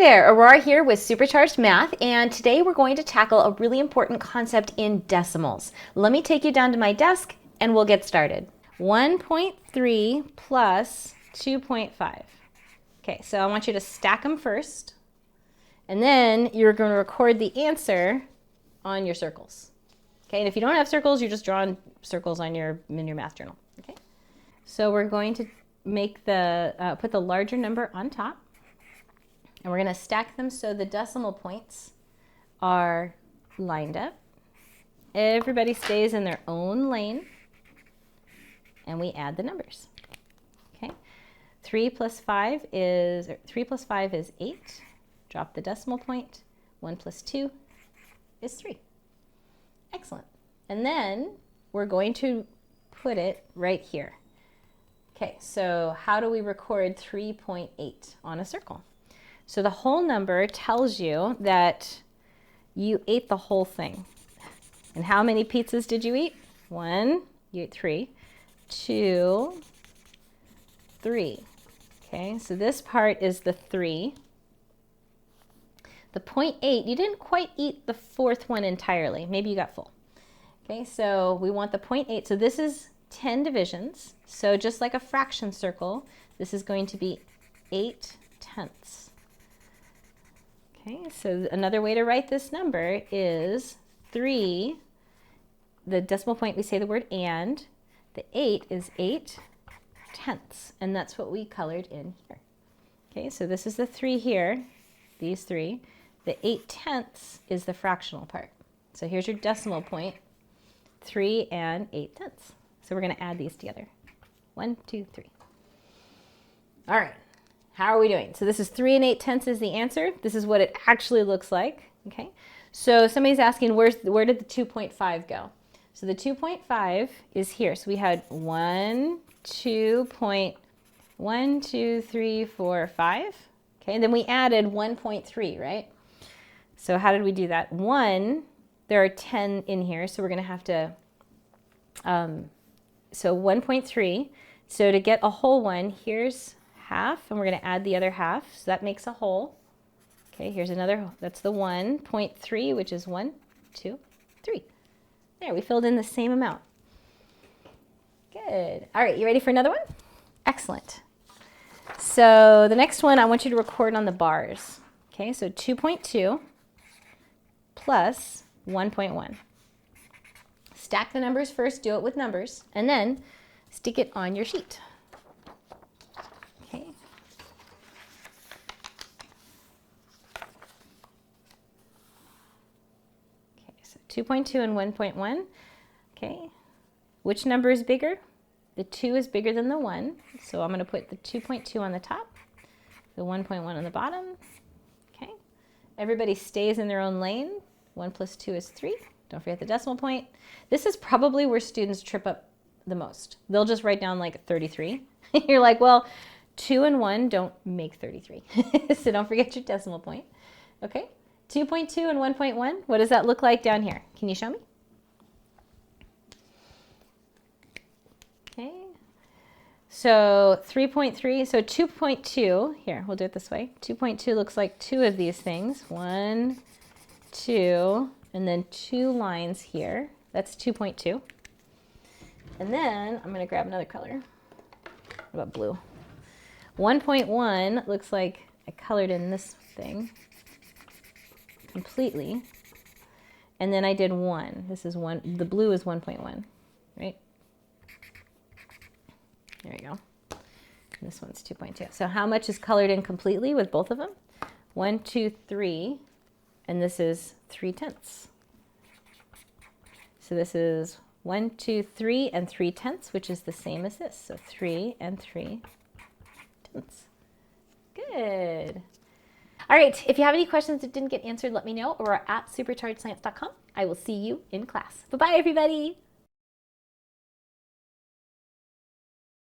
there, Aurora here with Supercharged Math, and today we're going to tackle a really important concept in decimals. Let me take you down to my desk and we'll get started. 1.3 plus 2.5. Okay, so I want you to stack them first, and then you're going to record the answer on your circles. Okay, and if you don't have circles, you're just drawing circles on in your math journal. Okay, so we're going to make put the larger number on top. And we're going to stack them so the decimal points are lined up. Everybody stays in their own lane. And we add the numbers. Okay. 3 plus 5 is 8. Drop the decimal point. 1 plus 2 is 3. Excellent. And then we're going to put it right here. Okay, so how do we record 3.8 on a circle? So the whole number tells you that you ate the whole thing. And how many pizzas did you eat? 1, you ate 3, 2, 3. Okay, so this part is the 3. The 0.8, you didn't quite eat the fourth one entirely. Maybe you got full. Okay, so we want the 0.8. So this is 10 divisions. So just like a fraction circle, this is going to be 8/10. Okay, so another way to write this number is 3, the decimal point we say the word and, the 8 is 8/10, and that's what we colored in here. Okay, so this is the 3 here, these 3. The 8/10 is the fractional part. So here's your decimal point, 3 and 8/10. So we're going to add these together. 1, 2, 3. All right. How are we doing? So this is 3 and 8/10 is the answer. This is what it actually looks like. Okay. So somebody's asking, where did the 2.5 go? So the 2.5 is here. So we had 1, 2, 3, 4, 5. Okay. And then we added 1.3, right? So how did we do that? 1, there are 10 in here. So we're going to have to, so 1.3. So to get a whole one, here's half, and we're going to add the other half, so that makes a whole. Okay, here's another, that's the 1.3, which is 1, 2, 3. There, we filled in the same amount. Good. All right, you ready for another one? Excellent. So the next one, I want you to record on the bars. Okay, so 2.2 plus 1.1. Stack the numbers first, do it with numbers, and then stick it on your sheet. Okay. Okay, so 2.2 and 1.1. Okay. Which number is bigger? The 2 is bigger than the 1, so I'm going to put the 2.2 on the top, the 1.1 on the bottom. Okay. Everybody stays in their own lane. 1 plus 2 is 3. Don't forget the decimal point. This is probably where students trip up the most. They'll just write down like 33. You're like, well, 2 and 1 don't make 33. So don't forget your decimal point. Okay, 2.2 and 1.1. What does that look like down here? Can you show me? Okay, so 3.3, so 2.2, here, we'll do it this way. 2.2 looks like 2 of these things. 1, 2, and then 2 lines here. That's 2.2. And then I'm going to grab another color. What about blue? 1.1 looks like I colored in this thing completely. And then I did 1. This is 1. The blue is 1.1, right? There you go. And this one's 2.2. So how much is colored in completely with both of them? 1, 2, 3. And this is 3/10. So this is 1, 2, 3, and 3/10, which is the same as this. So 3 and 3/10. Good. All right, if you have any questions that didn't get answered, let me know, or at superchargedscience.com. I will see you in class. Bye-bye, everybody.